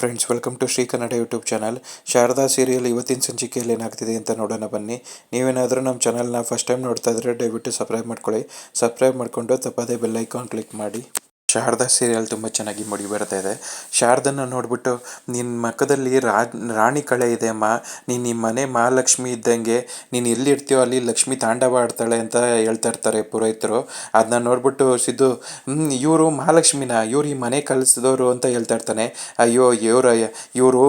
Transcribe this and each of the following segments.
Friends, welcome to Shri Kannada YouTube channel. Sharada serial ಇವತ್ತಿನ ಸಂಚಿಕೆಯಲ್ಲಿ ಏನಾಗ್ತಿದೆ ಅಂತ ನೋಡೋಣ ಬನ್ನಿ. ನೀವೇನಾದರೂ ನಮ್ಮ ಚಾನಲ್ನ ಫಸ್ಟ್ ಟೈಮ್ ನೋಡ್ತಾ ಇದ್ರೆ ದಯವಿಟ್ಟು ಸಬ್ಸ್ಕ್ರೈಬ್ ಮಾಡ್ಕೊಳ್ಳಿ. ಸಬ್ಸ್ಕ್ರೈಬ್ ಮಾಡಿಕೊಂಡು ತಪ್ಪದೇ ಬೆಲ್ ಐಕಾನ್ ಕ್ಲಿಕ್ ಮಾಡಿ. ಶಾರದಾ ಸೀರಿಯಲ್ ತುಂಬ ಚೆನ್ನಾಗಿ ಮೂಡಿ ಬರ್ತಾ ಇದೆ. ಶಾರದನ್ನ ನೋಡ್ಬಿಟ್ಟು, ನಿನ್ನ ಮಖದಲ್ಲಿ ರಾಣಿ ಕಳೆ ಇದೆ ಅಮ್ಮ, ನೀನು ನಿಮ್ಮ ಮನೆ ಮಹಾಲಕ್ಷ್ಮಿ ಇದ್ದಂಗೆ, ನೀನು ಎಲ್ಲಿರ್ತೀಯೋ ಅಲ್ಲಿ ಲಕ್ಷ್ಮಿ ತಾಂಡವ ಆಡ್ತಾಳೆ ಅಂತ ಹೇಳ್ತಾ ಇರ್ತಾರೆ ಪುರೋಹಿತರು. ಅದನ್ನ ನೋಡ್ಬಿಟ್ಟು ಸಿದ್ದು, ಇವರು ಮಹಾಲಕ್ಷ್ಮಿನ, ಇವ್ರು ಈ ಮನೆ ಕಲಿಸಿದವರು ಅಂತ ಹೇಳ್ತಾ ಇರ್ತಾನೆ. ಅಯ್ಯೋ ಇವರು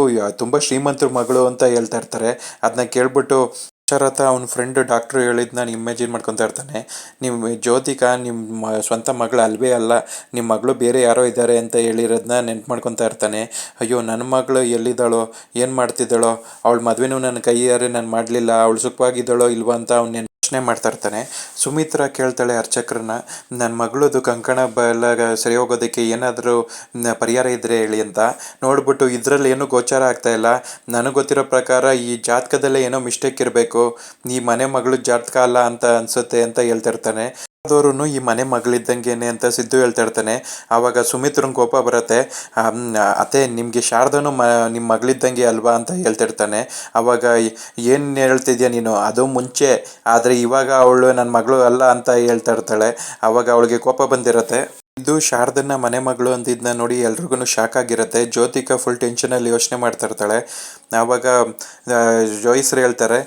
ತುಂಬ ಶ್ರೀಮಂತರ ಮಗಳು ಅಂತ ಹೇಳ್ತಾ ಇರ್ತಾರೆ. ಅದನ್ನ ಕೇಳ್ಬಿಟ್ಟು ಶರತ್ ಅವನ ಫ್ರೆಂಡ್ ಡಾಕ್ಟ್ರು ಹೇಳಿದ್ನ ಇಮ್ಯಾಜಿನ್ ಮಾಡ್ಕೊತಾ ಇರ್ತಾನೆ. ನಿಮ್ಮ ಜ್ಯೋತಿಕಾ ನಿಮ್ಮ ಸ್ವಂತ ಮಗಳು ಅಲ್ವೇ ಅಲ್ಲ, ನಿಮ್ಮ ಮಗಳು ಬೇರೆ ಯಾರೋ ಇದ್ದಾರೆ ಅಂತ ಹೇಳಿರೋದನ್ನ ನೆನ್ಪು ಮಾಡ್ಕೊತಾ ಇರ್ತಾನೆ. ಅಯ್ಯೋ ನನ್ನ ಮಗಳು ಎಲ್ಲಿದ್ದಾಳೋ, ಏನು ಮಾಡ್ತಿದ್ದಾಳೋ, ಅವಳ ಮದುವೆನೂ ನನ್ನ ಕೈಯಾರೆ ನಾನು ಮಾಡಲಿಲ್ಲ, ಅವಳು ಸುಖವಾಗಿದ್ದಾಳೋ ಇಲ್ವಾ ಅಂತ ಅವ್ನು ಯೋಚನೆ ಮಾಡ್ತಾ ಇರ್ತಾನೆ. ಸುಮಿತ್ರಾ ಕೇಳ್ತಾಳೆ ಅರ್ಚಕ್ರನ್ನ, ನನ್ನ ಮಗಳದು ಕಂಕಣ ಎಲ್ಲ ಸರಿ ಹೋಗೋದಕ್ಕೆ ಏನಾದರೂ ಪರಿಹಾರ ಇದ್ರೆ ಹೇಳಿ ಅಂತ. ನೋಡ್ಬಿಟ್ಟು ಇದರಲ್ಲಿ ಏನೂ ಗೋಚಾರ ಆಗ್ತಾ ಇಲ್ಲ, ನನಗೆ ಗೊತ್ತಿರೋ ಪ್ರಕಾರ ಈ ಜಾತಕದಲ್ಲೇ ಏನೋ ಮಿಸ್ಟೇಕ್ ಇರಬೇಕು, ಈ ಮನೆ ಮಗಳು ಜಾತಕ ಅಲ್ಲ ಅಂತ ಅನ್ಸುತ್ತೆ ಅಂತ ಹೇಳ್ತಾ ಇರ್ತಾನೆ. ಅದವರು ಈ ಮನೆ ಮಗಳಿದ್ದಂಗೆನೆ ಅಂತ ಸಿದ್ದು ಹೇಳ್ತಾ ಇರ್ತಾನೆ. ಆವಾಗ ಸುಮಿತ್ರನ್ ಕೋಪ ಬರುತ್ತೆ. ಅತ್ತೆ, ನಿಮಗೆ ಶಾರದನು ನಿಮ್ಮ ಮಗಳಿದ್ದಂಗೆ ಅಲ್ವಾ ಅಂತ ಹೇಳ್ತಿರ್ತಾನೆ. ಆವಾಗ ಏನು ಹೇಳ್ತಿದ್ಯಾ ನೀನು, ಅದು ಮುಂಚೆ, ಆದರೆ ಇವಾಗ ಅವಳು ನನ್ನ ಮಗಳು ಅಲ್ಲ ಅಂತ ಹೇಳ್ತಾ ಇರ್ತಾಳೆ. ಆವಾಗ ಅವಳಿಗೆ ಕೋಪ ಬಂದಿರತ್ತೆ. ಇದು ಶಾರದನ್ನ ಮನೆ ಮಗಳು ಅಂತಿದ್ನ ನೋಡಿ ಎಲ್ರಿಗೂ ಶಾಕ್ ಆಗಿರುತ್ತೆ. ಜ್ಯೋತಿಕಾ ಫುಲ್ ಟೆನ್ಷನಲ್ಲಿ ಯೋಚನೆ ಮಾಡ್ತಾ ಇರ್ತಾಳೆ. ಆವಾಗ ಜೋಯಿಸ್ರು ಹೇಳ್ತಾರೆ,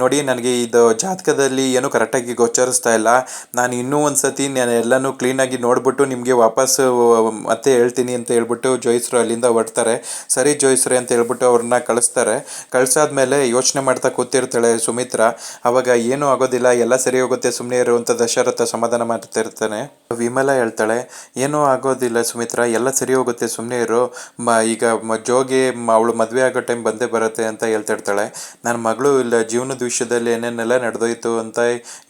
ನೋಡಿ ನನಗೆ ಇದು ಜಾತಕದಲ್ಲಿ ಏನೂ ಕರೆಕ್ಟಾಗಿ ಗೋಚರಿಸ್ತಾ ಇಲ್ಲ, ನಾನು ಇನ್ನೂ ಒಂದು ಸತಿ ನಾನು ಎಲ್ಲನೂ ಕ್ಲೀನಾಗಿ ನೋಡ್ಬಿಟ್ಟು ನಿಮಗೆ ವಾಪಸ್ಸು ಮತ್ತೆ ಹೇಳ್ತೀನಿ ಅಂತ ಹೇಳ್ಬಿಟ್ಟು ಜೋಯಿಸ್ರು ಅಲ್ಲಿಂದ ಹೊರಡ್ತಾರೆ. ಸರಿ ಜೋಯಿಸ್ರೆ ಅಂತ ಹೇಳ್ಬಿಟ್ಟು ಅವ್ರನ್ನ ಕಳಿಸ್ತಾರೆ. ಕಳ್ಸಾದ್ಮೇಲೆ ಯೋಚನೆ ಮಾಡ್ತಾ ಕೂತಿರ್ತಾಳೆ ಸುಮಿತ್ರಾ. ಆವಾಗ ಏನೂ ಆಗೋದಿಲ್ಲ, ಎಲ್ಲ ಸರಿ ಹೋಗುತ್ತೆ, ಸುಮ್ಮನೆ ಇರು ಅಂತ ದಶರಥ ಸಮಾಧಾನ ಮಾಡ್ತಿರ್ತಾನೆ. ವಿಮಲಾ ಹೇಳ್ತಾಳೆ, ಏನೂ ಆಗೋದಿಲ್ಲ ಸುಮಿತ್ರಾ, ಎಲ್ಲ ಸರಿ ಹೋಗುತ್ತೆ, ಸುಮ್ಮನೆ ಇರು, ಈಗ ಜೋಗಿ ಅವಳು ಮದುವೆ ಆಗೋ ಟೈಮ್ ಬಂದೇ ಬರುತ್ತೆ ಅಂತ ಹೇಳ್ತಿರ್ತಾಳೆ. ನನ್ನ ಮಗಳು ಇಲ್ಲ ಜೀವನದ ವಿಷಯದಲ್ಲಿ ಏನೇನೆಲ್ಲ ನಡೆದೋಯ್ತು ಅಂತ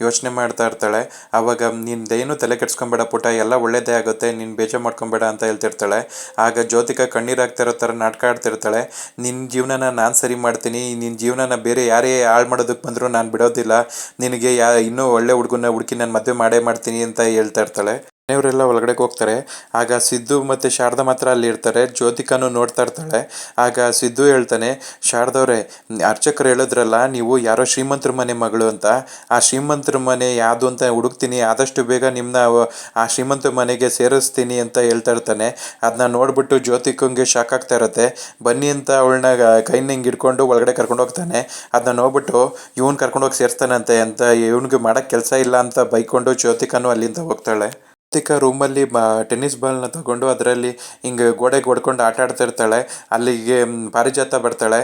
ಯೋಚನೆ ಮಾಡ್ತಾ ಇರ್ತಾಳೆ. ಆವಾಗ ನಿಂದೇನು ತಲೆ ಕೆಡ್ಸ್ಕೊಬೇಡ ಪುಟ, ಎಲ್ಲ ಒಳ್ಳೇದೇ ಆಗುತ್ತೆ, ನೀನು ಬೇಜಾರು ಮಾಡ್ಕೊಬೇಡ ಅಂತ ಹೇಳ್ತಿರ್ತಾಳೆ. ಆಗ ಜ್ಯೋತಿಕಾ ಕಣ್ಣೀರಾಗ್ತಿರೋ ಥರ ನಾಟಕ ಆಡ್ತಿರ್ತಾಳೆ. ನಿನ್ನ ಜೀವನನ ನಾನು ಸರಿ ಮಾಡ್ತೀನಿ, ನಿನ್ನ ಜೀವನನ ಬೇರೆ ಯಾರೇ ಹಾಳು ಮಾಡೋದಕ್ಕೆ ಬಂದರೂ ನಾನು ಬಿಡೋದಿಲ್ಲ, ನಿನಗೆ ಇನ್ನೂ ಒಳ್ಳೆ ಹುಡುಗನ ಹುಡುಕಿ ನಾನು ಮದುವೆ ಮಾಡೇ ಮಾಡ್ತೀನಿ ಅಂತ ಹೇಳ್ತಾ ಇರ್ತಾಳೆ. ಮನೆಯವರೆಲ್ಲ ಒಳಗಡೆ ಹೋಗ್ತಾರೆ. ಆಗ ಸಿದ್ದು ಮತ್ತು ಶಾರದಾ ಮಾತ್ರ ಅಲ್ಲಿ ಇರ್ತಾರೆ. ಜ್ಯೋತಿಕಾನು ನೋಡ್ತಾ ಇರ್ತಾಳೆ. ಆಗ ಸಿದ್ದು ಹೇಳ್ತಾನೆ, ಶಾರದವ್ರೆ, ಅರ್ಚಕರು ಹೇಳಿದ್ರಲ್ಲ ನೀವು ಯಾರೋ ಶ್ರೀಮಂತರ ಮನೆ ಮಗಳು ಅಂತ, ಆ ಶ್ರೀಮಂತರ ಮನೆ ಯಾವುದು ಅಂತ ಹುಡುಕ್ತೀನಿ, ಆದಷ್ಟು ಬೇಗ ನಿಮ್ಮನ್ನ ಆ ಶ್ರೀಮಂತರ ಮನೆಗೆ ಸೇರಿಸ್ತೀನಿ ಅಂತ ಹೇಳ್ತಾ ಇರ್ತಾನೆ. ಅದನ್ನ ನೋಡ್ಬಿಟ್ಟು ಜ್ಯೋತಿಕಂಗೆ ಶಾಕ್ ಆಗ್ತಾ ಇರತ್ತೆ. ಬನ್ನಿ ಅಂತ ಅವಳನ್ನ ಕೈನ ಹಿಂಗೆ ಹಿಡ್ಕೊಂಡು ಒಳಗಡೆ ಕರ್ಕೊಂಡು ಹೋಗ್ತಾನೆ. ಅದನ್ನ ನೋಡ್ಬಿಟ್ಟು ಇವನು ಕರ್ಕೊಂಡೋಗಿ ಸೇರಿಸ್ತಾನಂತೆ ಅಂತ ಇವನಿಗೆ ಮಾಡೋಕ್ಕೆ ಕೆಲಸ ಇಲ್ಲ ಅಂತ ಬೈಕೊಂಡು ಜ್ಯೋತಿಕಾನು ಅಲ್ಲಿಂದ ಹೋಗ್ತಾಳೆ. ಜ್ಯೋತಿಕಾ ರೂಮಲ್ಲಿ ಟೆನ್ನಿಸ್ ಬಾಲ್ನ ತಗೊಂಡು ಅದರಲ್ಲಿ ಹಿಂಗೆ ಗೋಡೆಗೆ ಹೊಡ್ಕೊಂಡು ಆಟ ಆಡ್ತಾ ಇರ್ತಾಳೆ. ಅಲ್ಲಿಗೆ ಪಾರಿಜಾತ ಬರ್ತಾಳೆ.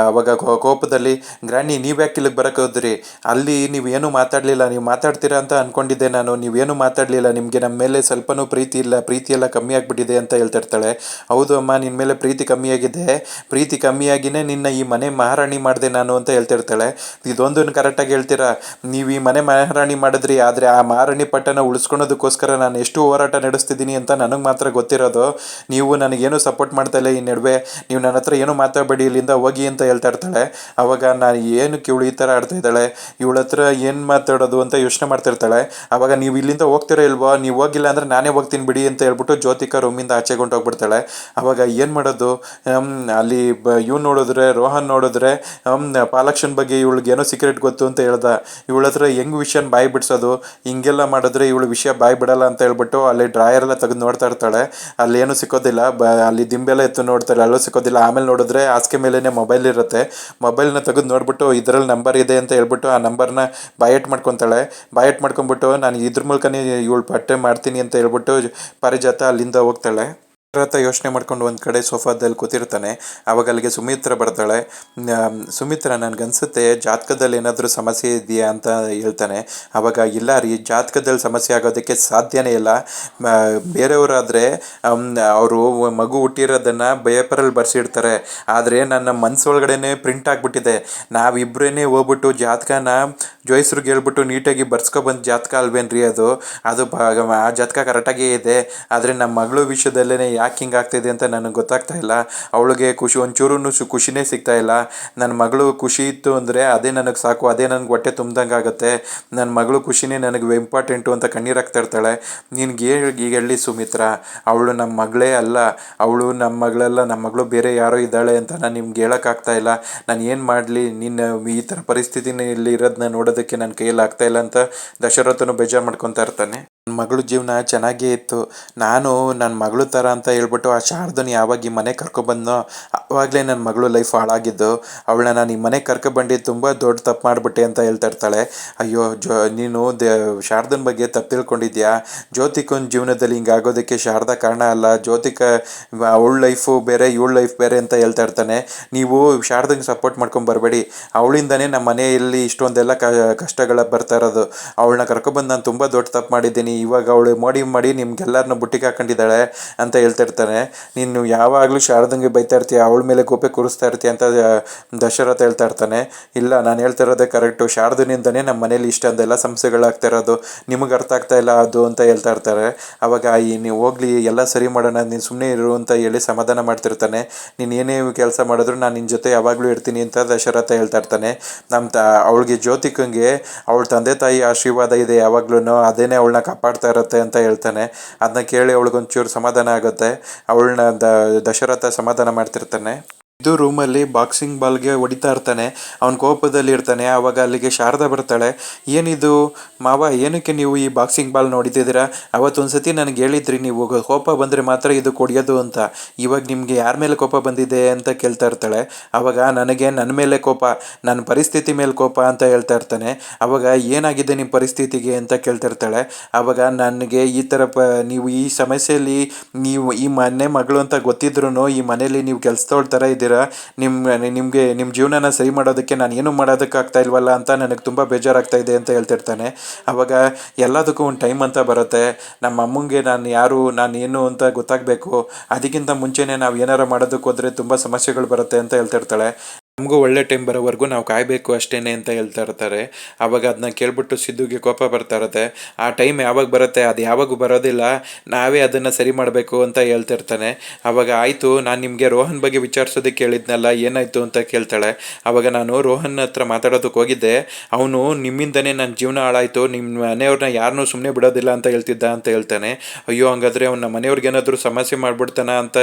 ಅವಾಗ ಕೋಪದಲ್ಲಿ, ಗ್ರಾಣಿ ನೀವ್ಯಾಕೆ ಇಲ್ಲಿಗೆ ಬರೋಕೆ ಹೋದ್ರಿ, ಅಲ್ಲಿ ನೀವೇನು ಮಾತಾಡಲಿಲ್ಲ, ನೀವು ಮಾತಾಡ್ತೀರಾ ಅಂತ ಅಂದ್ಕೊಂಡಿದ್ದೆ ನಾನು, ನೀವೇನು ಮಾತಾಡಲಿಲ್ಲ, ನಿಮಗೆ ನಮ್ಮ ಮೇಲೆ ಸ್ವಲ್ಪನೂ ಪ್ರೀತಿ ಇಲ್ಲ, ಪ್ರೀತಿ ಎಲ್ಲ ಕಮ್ಮಿ ಆಗಿಬಿಟ್ಟಿದೆ ಅಂತ ಹೇಳ್ತಿರ್ತಾಳೆ. ಹೌದು ಅಮ್ಮ, ನಿನ್ನ ಮೇಲೆ ಪ್ರೀತಿ ಕಮ್ಮಿಯಾಗಿದೆ, ಪ್ರೀತಿ ಕಮ್ಮಿಯಾಗಿಯೇ ನಿನ್ನ ಈ ಮನೆ ಮಹಾರಾಣಿ ಮಾಡಿದೆ ನಾನು ಅಂತ ಹೇಳ್ತಿರ್ತಾಳೆ. ಇದೊಂದನ್ನು ಕರೆಕ್ಟಾಗಿ ಹೇಳ್ತೀರಾ, ನೀವು ಈ ಮನೆ ಮಹಾರಾಣಿ ಮಾಡಿದ್ರಿ, ಆದರೆ ಆ ಮಹಾರಾಣಿ ಪಟ್ಟನ ಉಳಿಸ್ಕೊಳೋದಕ್ಕೋಸ್ಕರ ನಾನು ಎಷ್ಟು ಹೋರಾಟ ನಡೆಸ್ತಿದ್ದೀನಿ ಅಂತ ನನಗೆ ಮಾತ್ರ ಗೊತ್ತಿರೋದು, ನೀವು ನನಗೇನು ಸಪೋರ್ಟ್ ಮಾಡ್ತಾ ಇಲ್ಲ ಈ ನಡುವೆ, ನೀವು ನನ್ನ ಹತ್ರ ಏನೂ ಮಾತಾಡಬೇಡಿ, ಇಲ್ಲಿಂದ ಹೋಗಿ ಅಂತ ಹೇಳ್ತಾ ಇರ್ತಾಳೆ. ಆವಾಗ ನಾನು ಏನಕ್ಕೆ ಇವಳು ಈ ಥರ ಆಡ್ತಾ ಇದ್ದಾಳೆ, ಇವಳ ಹತ್ರ ಏನು ಮಾತಾಡೋದು ಅಂತ ಯೋಚನೆ ಮಾಡ್ತಿರ್ತಾಳೆ. ಆವಾಗ ನೀವು ಇಲ್ಲಿಂದ ಹೋಗ್ತಿರೋ ಇಲ್ವೋ, ನೀವು ಹೋಗಿಲ್ಲ ಅಂದರೆ ನಾನೇ ಹೋಗ್ತೀನಿ ಬಿಡಿ ಅಂತ ಹೇಳ್ಬಿಟ್ಟು ಜ್ಯೋತಿಕಾ ರೂಮಿಂದ ಆಚೆಗೊಂಡು ಹೋಗ್ಬಿಡ್ತಾಳೆ. ಆವಾಗ ಏನು ಮಾಡೋದು, ಅಲ್ಲಿ ಇವ್ನು ನೋಡಿದ್ರೆ, ರೋಹನ್ ನೋಡಿದ್ರೆ ಪಾಲಕ್ಷನ್ ಬಗ್ಗೆ ಇವಳಿಗೆ ಏನೋ ಸೀಕ್ರೆಟ್ ಗೊತ್ತು ಅಂತ ಹೇಳ್ದ, ಇವಳ ಹತ್ರ ಹೆಂಗೆ ವಿಷಯನ ಬಾಯಿ ಬಿಡಿಸೋದು, ಹಿಂಗೆಲ್ಲ ಮಾಡಿದ್ರೆ ಇವಳು ವಿಷಯ ಬಾಯಿ ಬಿಡಲ್ಲ ಅಂತ ಹೇಳ್ಬಿಟ್ಟು ಅಲ್ಲಿ ಡ್ರಾಯರೆಲ್ಲ ತೆಗೆದು ನೋಡ್ತಾ ಇರ್ತಾಳೆ. ಅಲ್ಲಿ ಏನು ಸಿಕ್ಕೋದಿಲ್ಲ, ಅಲ್ಲಿ ದಿಂಬೆಲ್ಲ ಎತ್ತು ನೋಡ್ತಾಳೆ, ಅಲ್ಲೂ ಸಿಕ್ಕೋದಿಲ್ಲ. ಆಮೇಲೆ ನೋಡಿದ್ರೆ ಹಾಸಿಗೆ ಮೇಲೇ ಮೊಬೈಲ್ ಇರುತ್ತೆ. ಮೊಬೈಲ್ನ ತೆಗೆದು ನೋಡ್ಬಿಟ್ಟು ಇದರಲ್ಲಿ ನಂಬರ್ ಇದೆ ಅಂತ ಹೇಳ್ಬಿಟ್ಟು ಆ ನಂಬರ್ನ ಬಾಯಟ್ ಮಾಡ್ಕೊತಾಳೆ. ಬಾಯಟ್ ಮಾಡ್ಕೊಂಬಿಟ್ಟು ನಾನು ಇದ್ರ ಮೂಲಕನೇ ಇವಳು ಪಟ್ಟೆ ಮಾಡ್ತೀನಿ ಅಂತ ಹೇಳ್ಬಿಟ್ಟು ಪಾರಿಜಾತ ಅಲ್ಲಿಂದ ಹೋಗ್ತಾಳೆ. ಯೋಚನೆ ಮಾಡ್ಕೊಂಡು ಒಂದು ಕಡೆ ಸೋಫಾದಲ್ಲಿ ಕೂತಿರ್ತಾನೆ. ಆವಾಗ ಅಲ್ಲಿಗೆ ಸುಮಿತ್ರ ಬರ್ತಾಳೆ. ಸುಮಿತ್ರ, ನನಗನ್ಸುತ್ತೆ ಜಾತಕದಲ್ಲಿ ಏನಾದರೂ ಸಮಸ್ಯೆ ಇದೆಯಾ ಅಂತ ಹೇಳ್ತಾನೆ. ಆವಾಗ ಇಲ್ಲ ರೀ, ಜಾತಕದಲ್ಲಿ ಸಮಸ್ಯೆ ಆಗೋದಕ್ಕೆ ಸಾಧ್ಯನೇ ಇಲ್ಲ, ಬೇರೆಯವರಾದರೆ ಅವರು ಮಗು ಹುಟ್ಟಿರೋದನ್ನು ಪೇಪರಲ್ಲಿ ಬರ್ಸಿಡ್ತಾರೆ, ಆದರೆ ನನ್ನ ಮನಸ್ಸೊಳಗಡೆ ಪ್ರಿಂಟ್ ಆಗಿಬಿಟ್ಟಿದೆ, ನಾವಿಬ್ಬರೇ ಹೋಗ್ಬಿಟ್ಟು ಜಾತಕನ ಜೋಯಿಸ್ರಿಗೆ ಹೇಳ್ಬಿಟ್ಟು ನೀಟಾಗಿ ಬರ್ಸ್ಕೊಬಂದು ಜಾತಕ ಅಲ್ವೇನ್ರಿ ಅದು ಆ ಜಾತಕ ಕರೆಕ್ಟಾಗೇ ಇದೆ, ಆದರೆ ನಮ್ಮ ಮಗಳು ವಿಷಯದಲ್ಲೇ ಯಾಕೆ ಹಿಂಗೆ ಆಗ್ತಾಯಿದೆ ಅಂತ ನನಗೆ ಗೊತ್ತಾಗ್ತಾ ಇಲ್ಲ. ಅವಳಿಗೆ ಒಂಚೂರು ಖುಷಿನೇ ಸಿಗ್ತಾ ಇಲ್ಲ. ನನ್ನ ಮಗಳು ಖುಷಿ ಇತ್ತು ಅಂದರೆ ಅದೇ ನನಗೆ ಸಾಕು, ಅದೇ ನನಗೆ ಹೊಟ್ಟೆ ತುಂಬ್ದಂಗೆ ಆಗುತ್ತೆ. ನನ್ನ ಮಗಳು ಖುಷಿನೇ ನನಗೆ ಇಂಪಾರ್ಟೆಂಟು ಅಂತ ಕಣ್ಣೀರಾಗ್ತಾ ಇರ್ತಾಳೆ. ನಿನಗೆ ಈಗ ಹೇಳಿ ಸುಮಿತ್ರಾ, ಅವಳು ನಮ್ಮ ಮಗಳೇ ಅಲ್ಲ, ಅವಳು ನಮ್ಮ ಮಗಳಲ್ಲ, ನಮ್ಮ ಮಗಳು ಬೇರೆ ಯಾರೋ ಇದ್ದಾಳೆ ಅಂತ ನಾನು ನಿಮ್ಗೆ ಹೇಳೋಕ್ಕಾಗ್ತಾ ಇಲ್ಲ. ನಾನು ಏನು ಮಾಡಲಿ, ನಿನ್ನ ಈ ಥರ ಪರಿಸ್ಥಿತಿನ ಇಲ್ಲಿ ಇರೋದನ್ನ ನೋಡೋದಕ್ಕೆ ನನ್ನ ಕೈಯಲ್ಲಿ ಆಗ್ತಾ ಇಲ್ಲ ಅಂತ ದಶರಥನು ಬೇಜಾರು ಮಾಡ್ಕೊತಾ ಇರ್ತಾನೆ. ನನ್ನ ಮಗಳ ಜೀವನ ಚೆನ್ನಾಗೇ ಇತ್ತು. ನಾನು ನನ್ನ ಮಗಳು ಥರ ಅಂತ ಹೇಳ್ಬಿಟ್ಟು ಆ ಶಾರದನ ಯಾವಾಗ ಈ ಮನೆಗೆ ಕರ್ಕೊಬಂದನೋ ಆವಾಗಲೇ ನನ್ನ ಮಗಳು ಲೈಫ್ ಹಾಳಾಗಿದ್ದು. ಅವಳನ್ನ ನಾನು ಈ ಮನೆಗೆ ಕರ್ಕೊಬಂದು ತುಂಬ ದೊಡ್ಡ ತಪ್ಪು ಮಾಡಿಬಿಟ್ಟೆ ಅಂತ ಹೇಳ್ತಾ ಇರ್ತಾಳೆ. ಅಯ್ಯೋ ನೀನು ಶಾರದನ ಬಗ್ಗೆ ತಪ್ಪು ತಿಳ್ಕೊಂಡಿದ್ಯಾ. ಜ್ಯೋತಿಕನ ಜೀವನದಲ್ಲಿ ಹಿಂಗಾಗೋದಕ್ಕೆ ಶಾರದಾ ಕಾರಣ ಅಲ್ಲ. ಅವಳ ಲೈಫು ಬೇರೆ, ಇವಳ ಲೈಫ್ ಬೇರೆ ಅಂತ ಹೇಳ್ತಾ ಇರ್ತಾನೆ. ನೀವು ಶಾರದಂಗೆ ಸಪೋರ್ಟ್ ಮಾಡ್ಕೊಂಡು ಬರಬೇಡಿ. ಅವಳಿಂದನೇ ನಮ್ಮ ಮನೆಯಲ್ಲಿ ಇಷ್ಟೊಂದೆಲ್ಲ ಕಷ್ಟಗಳ ಬರ್ತಾ ಇರೋದು. ಅವಳನ್ನ ಕರ್ಕೊಬಂದು ನಾನು ತುಂಬ ದೊಡ್ಡ ತಪ್ಪು ಮಾಡಿದ್ದೀನಿ. ಇವಾಗ ಅವಳು ಮಾಡಿ ನಿಮ್ಗೆಲ್ಲರನ್ನ ಬುಟ್ಟಿಗೆ ಹಾಕೊಂಡಿದ್ದಾಳೆ ಅಂತ ಹೇಳ್ತಾ ಇರ್ತಾನೆ. ನೀನು ಯಾವಾಗಲೂ ಶಾರದಂಗೆ ಬೈತಾ ಇರ್ತೀಯ, ಅವಳ ಮೇಲೆ ಕೋಪೆ ಕೂರಿಸ್ತಾ ಇರ್ತೀಯ ಅಂತ ದಶರಥ ಹೇಳ್ತಾ ಇರ್ತಾನೆ. ಇಲ್ಲ, ನಾನು ಹೇಳ್ತಾ ಇರೋದೇ ಕರೆಕ್ಟು. ಶಾರದನಿಂದನೇ ನಮ್ಮ ಮನೇಲಿ ಇಷ್ಟೊಂದೆಲ್ಲ ಸಮಸ್ಯೆಗಳಾಗ್ತಾ ಇರೋದು, ನಿಮಗೆ ಅರ್ಥ ಆಗ್ತಾ ಇಲ್ಲ ಅದು ಅಂತ ಹೇಳ್ತಾ ಇರ್ತಾರೆ. ಅವಾಗ ನೀವು ಹೋಗ್ಲಿ, ಎಲ್ಲ ಸರಿ ಮಾಡೋಣ, ನೀನು ಸುಮ್ಮನೆ ಇರು ಅಂತ ಹೇಳಿ ಸಮಾಧಾನ ಮಾಡ್ತಿರ್ತಾನೆ. ನೀನು ಏನೇ ಕೆಲಸ ಮಾಡಿದ್ರು ನಾನು ನಿನ್ನ ಜೊತೆ ಯಾವಾಗಲೂ ಇರ್ತೀನಿ ಅಂತ ದಶರಥ ಹೇಳ್ತಾ ಇರ್ತಾನೆ. ಅವಳಿಗೆ ಜ್ಯೋತಿಕಂಗೆ ಅವಳ ತಂದೆ ತಾಯಿ ಆಶೀರ್ವಾದ ಇದೆ ಯಾವಾಗ್ಲೂ, ಅದೇನೇ ಅವಳನ್ನ ಕಾಪಾಡ್ತಾ ಇರುತ್ತೆ ಅಂತ ಹೇಳ್ತಾನೆ. ಅದನ್ನ ಕೇಳಿ ಅವಳಿಗೊಂಚೂರು ಸಮಾಧಾನ ಆಗುತ್ತೆ. ಅವಳನ್ನ ದಶರಥ ಸಮಾಧಾನ ಮಾಡ್ತಿರ್ತಾನೆ. ಇದು ರೂಮಲ್ಲಿ ಬಾಕ್ಸಿಂಗ್ ಬಾಲ್ಗೆ ಹೊಡಿತಾ ಇರ್ತಾನೆ. ಅವನ ಕೋಪದಲ್ಲಿ ಇರ್ತಾನೆ. ಆವಾಗ ಅಲ್ಲಿಗೆ ಶಾರದಾ ಬರ್ತಾಳೆ. ಏನಿದು ಮಾವ, ಏನಕ್ಕೆ ನೀವು ಈ ಬಾಕ್ಸಿಂಗ್ ಬಾಲ್ ನೋಡಿದ್ದೀರಾ? ಅವತ್ತೊಂದ್ಸತಿ ನನಗೆ ಹೇಳಿದ್ರಿ ನೀವು ಕೋಪ ಬಂದರೆ ಮಾತ್ರ ಇದು ಕೊಡಿಯೋದು ಅಂತ. ಇವಾಗ ನಿಮಗೆ ಯಾರ ಮೇಲೆ ಕೋಪ ಬಂದಿದೆ ಅಂತ ಕೇಳ್ತಾ ಇರ್ತಾಳೆ. ಆವಾಗ ನನಗೆ ನನ್ನ ಮೇಲೆ ಕೋಪ, ನನ್ನ ಪರಿಸ್ಥಿತಿ ಮೇಲೆ ಕೋಪ ಅಂತ ಹೇಳ್ತಾ ಇರ್ತಾನೆ. ಆವಾಗ ಏನಾಗಿದೆ ನಿಮ್ಮ ಪರಿಸ್ಥಿತಿಗೆ ಅಂತ ಕೇಳ್ತಿರ್ತಾಳೆ. ಆವಾಗ ನನಗೆ ಈ ಥರ ನೀವು ಈ ಸಮಸ್ಯೆಯಲ್ಲಿ ನೀವು ಈ ಮನೆ ಮಗಳು ಅಂತ ಗೊತ್ತಿದ್ರು ಈ ಮನೇಲಿ ನೀವು ಕೆಲಸದವ್ರ ಥರ ಇದ್ದೀರಾ. ನಿಮ್ಮ ಜೀವನನ ಸರಿ ಮಾಡೋದಕ್ಕೆ ನಾನು ಏನು ಮಾಡೋದಕ್ಕಾಗ್ತಾ ಇಲ್ವಲ್ಲ ಅಂತ ನನಗೆ ತುಂಬ ಬೇಜಾರಾಗ್ತಾ ಇದೆ ಅಂತ ಹೇಳ್ತಿರ್ತಾನೆ. ಆವಾಗ ಎಲ್ಲದಕ್ಕೂ ಒಂದು ಟೈಮ್ ಅಂತ ಬರುತ್ತೆ. ನಮ್ಮ ಅಮ್ಮಂಗೆ ನಾನು ಯಾರು, ನಾನು ಏನು ಅಂತ ಗೊತ್ತಾಗಬೇಕು. ಅದಕ್ಕಿಂತ ಮುಂಚೆನೇ ನಾವು ಏನಾರು ಮಾಡೋದಕ್ಕೆ ಹೋದರೆ ತುಂಬ ಸಮಸ್ಯೆಗಳು ಬರುತ್ತೆ ಅಂತ ಹೇಳ್ತಿರ್ತಾಳೆ. ನಮಗೂ ಒಳ್ಳೆ ಟೈಮ್ ಬರೋವರೆಗೂ ನಾವು ಕಾಯಬೇಕು ಅಷ್ಟೇ ಅಂತ ಹೇಳ್ತಾ ಇರ್ತಾರೆ. ಆವಾಗ ಅದನ್ನ ಕೇಳ್ಬಿಟ್ಟು ಸಿದ್ದುಗೆ ಕೋಪ ಬರ್ತಾ ಇರುತ್ತೆ. ಆ ಟೈಮ್ ಯಾವಾಗ ಬರುತ್ತೆ, ಅದು ಯಾವಾಗೂ ಬರೋದಿಲ್ಲ, ನಾವೇ ಅದನ್ನು ಸರಿ ಮಾಡಬೇಕು ಅಂತ ಹೇಳ್ತಿರ್ತಾನೆ. ಆವಾಗ ಆಯಿತು, ನಾನು ನಿಮಗೆ ರೋಹನ್ ಬಗ್ಗೆ ವಿಚಾರಿಸೋದಕ್ಕೆ ಕೇಳಿದ್ನಲ್ಲ, ಏನಾಯಿತು ಅಂತ ಕೇಳ್ತಾಳೆ. ಆವಾಗ ನಾನು ರೋಹನ್ ಹತ್ರ ಮಾತಾಡೋದಕ್ಕೆ ಹೋಗಿದ್ದೆ. ಅವನು ನಿಮ್ಮಿಂದನೇ ನನ್ನ ಜೀವನ ಹಾಳಾಯಿತು, ನಿಮ್ಮ ಮನೆಯವ್ರನ್ನ ಯಾರನ್ನೂ ಸುಮ್ಮನೆ ಬಿಡೋದಿಲ್ಲ ಅಂತ ಹೇಳ್ತಿದ್ದ ಅಂತ ಹೇಳ್ತಾನೆ. ಅಯ್ಯೋ, ಹಂಗಾದ್ರೆ ಅವ್ನ ಮನೆಯವ್ರಿಗೆ ಏನಾದರೂ ಸಮಸ್ಯೆ ಮಾಡ್ಬಿಡ್ತಾನ ಅಂತ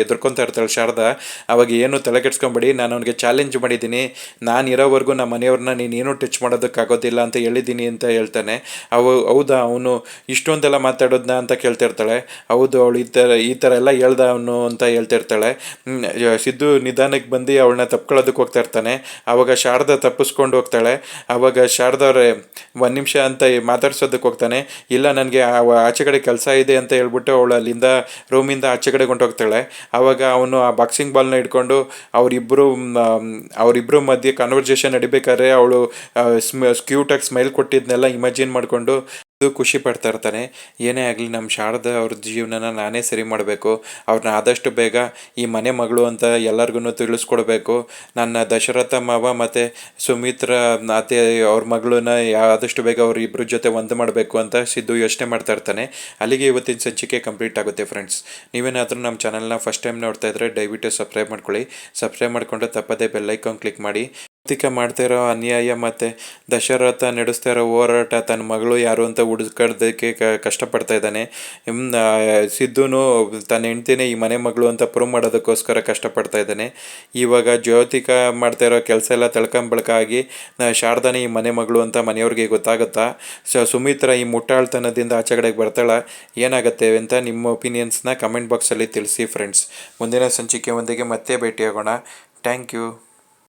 ಎದುರ್ಕೊತಾ ಇರ್ತಾಳೆ ಶಾರದಾ. ಅವಾಗ ಏನು ತಲೆ ಕೆಡ್ಸ್ಕೊಂಬೇಡಿ, ನಾನು ಅವನಿಗೆ ಚಾಲೆಂಜ್ ಮಾಡಿದ್ದೀನಿ, ನಾನು ಇರೋವರೆಗೂ ನಮ್ಮ ಮನೆಯವ್ರನ್ನ ನೀನೇನು ಟಚ್ ಮಾಡೋದಕ್ಕಾಗೋದಿಲ್ಲ ಅಂತ ಹೇಳಿದ್ದೀನಿ ಅಂತ ಹೇಳ್ತಾನೆ. ಹೌದಾ, ಅವನು ಇಷ್ಟೊಂದೆಲ್ಲ ಮಾತಾಡೋದನ್ನ ಅಂತ ಕೇಳ್ತಿರ್ತಾಳೆ. ಹೌದು, ಅವಳು ಈ ಥರ ಎಲ್ಲ ಹೇಳ್ದ ಅವನು ಅಂತ ಹೇಳ್ತಿರ್ತಾಳೆ. ಸಿದ್ದು ನಿಧಾನಕ್ಕೆ ಬಂದು ಅವಳನ್ನ ತಪ್ಕೊಳ್ಳೋದಕ್ಕೆ ಹೋಗ್ತಾ ಇರ್ತಾನೆ. ಆವಾಗ ಶಾರದಾ ತಪ್ಪಿಸ್ಕೊಂಡು ಹೋಗ್ತಾಳೆ. ಆವಾಗ ಶಾರದಾ ಅವರೇ ಒಂದು ನಿಮಿಷ ಅಂತ ಮಾತಾಡ್ಸೋದಕ್ಕೆ ಹೋಗ್ತಾನೆ. ಇಲ್ಲ, ನನಗೆ ಆಚೆ ಕಡೆ ಕೆಲಸ ಇದೆ ಅಂತ ಹೇಳ್ಬಿಟ್ಟು ಅವಳು ಅಲ್ಲಿಂದ ರೂಮಿಂದ ಆಚೆ ಕಡೆ ಹೊಂಟೋಗ್ತಾಳೆ. ಆವಾಗ ಅವನು ಆ ಬಾಕ್ಸಿಂಗ್ ಬಾಲ್ನ ಇಟ್ಕೊಂಡು ಅವರಿಬ್ಬರು ಮಧ್ಯೆ ಕಾನ್ವರ್ಜೇಷನ್ ನಡಿಬೇಕಾದ್ರೆ ಅವಳು ಕ್ಯೂಟಾಗಿ ಸ್ಮೈಲ್ ಕೊಟ್ಟಿದ್ನೆಲ್ಲ ಇಮ್ಯಾಜಿನ್ ಮಾಡಿಕೊಂಡು ಖುಷಿ ಪಡ್ತಾ ಇರ್ತಾನೆ. ಏನೇ ಆಗಲಿ, ನಮ್ಮ ಶಾರದಾ ಅವ್ರ ಜೀವನನ ನಾನೇ ಸರಿ ಮಾಡಬೇಕು, ಅವ್ರನ್ನ ಆದಷ್ಟು ಬೇಗ ಈ ಮನೆ ಮಗಳು ಅಂತ ಎಲ್ಲರಿಗೂ ತಿಳಿಸ್ಕೊಡ್ಬೇಕು. ನನ್ನ ದಶರಥ ಮಾವ ಮತ್ತು ಸುಮಿತ್ರಾ ಅತ್ತೆ ಅವ್ರ ಮಗಳನ್ನ ಆದಷ್ಟು ಬೇಗ ಅವ್ರ ಇಬ್ಬರ ಜೊತೆ ಒಂದು ಮಾಡಬೇಕು ಅಂತ ಸಿದ್ದು ಯೋಚನೆ ಮಾಡ್ತಾ ಇರ್ತಾನೆ. ಅಲ್ಲಿಗೆ ಇವತ್ತಿನ ಸಂಚಿಕೆ ಕಂಪ್ಲೀಟ್ ಆಗುತ್ತೆ ಫ್ರೆಂಡ್ಸ್. ನೀವೇನಾದರೂ ನಮ್ಮ ಚಾನಲ್ನ ಫಸ್ಟ್ ಟೈಮ್ ನೋಡ್ತಾ ಇದ್ದರೆ ದಯವಿಟ್ಟು ಸಬ್ಸ್ಕ್ರೈಬ್ ಮಾಡ್ಕೊಳ್ಳಿ. ಸಬ್ಸ್ಕ್ರೈಬ್ ಮಾಡಿಕೊಂಡು ತಪ್ಪದೇ ಬೆಲ್ಲೈಕಾನ್ ಕ್ಲಿಕ್ ಮಾಡಿ. ಮಾಡ್ತಾ ಇರೋ ಅನ್ಯಾಯ ಮತ್ತು ದಶರಥ ನಡೆಸ್ತಾ ಇರೋ ಹೋರಾಟ, ತನ್ನ ಮಗಳು ಯಾರು ಅಂತ ಹುಡುಕೋದಕ್ಕೆ ಕಷ್ಟಪಡ್ತಾ ಇದ್ದಾನೆ. ಸಿದ್ದುನು ತನ್ನ ಹೆಂಡ್ತಿನೇ ಈ ಮನೆ ಮಗಳು ಅಂತ ಪ್ರೂವ್ ಮಾಡೋದಕ್ಕೋಸ್ಕರ ಕಷ್ಟಪಡ್ತಾ ಇದ್ದಾನೆ. ಇವಾಗ ಜ್ಯೋತಿಕಾ ಮಾಡ್ತಾ ಇರೋ ಕೆಲಸ ಎಲ್ಲ ತಳ್ಕೊಂಬಳಕಾಗಿ ಶಾರದಾನೇ ಈ ಮನೆ ಮಗಳು ಅಂತ ಮನೆಯವ್ರಿಗೆ ಗೊತ್ತಾಗುತ್ತಾ. ಸುಮಿತ್ರಾ ಈ ಮುಟ್ಟಾಳ್ತನದಿಂದ ಆಚೆಗಡೆಗೆ ಬರ್ತಾಳ. ಏನಾಗುತ್ತೆ ಅಂತ ನಿಮ್ಮ ಒಪಿನಿಯನ್ಸ್ನ ಕಮೆಂಟ್ ಬಾಕ್ಸಲ್ಲಿ ತಿಳಿಸಿ ಫ್ರೆಂಡ್ಸ್. ಮುಂದಿನ ಸಂಚಿಕೆ ಒಂದಿಗೆ ಮತ್ತೆ ಭೇಟಿಯಾಗೋಣ. Thank you.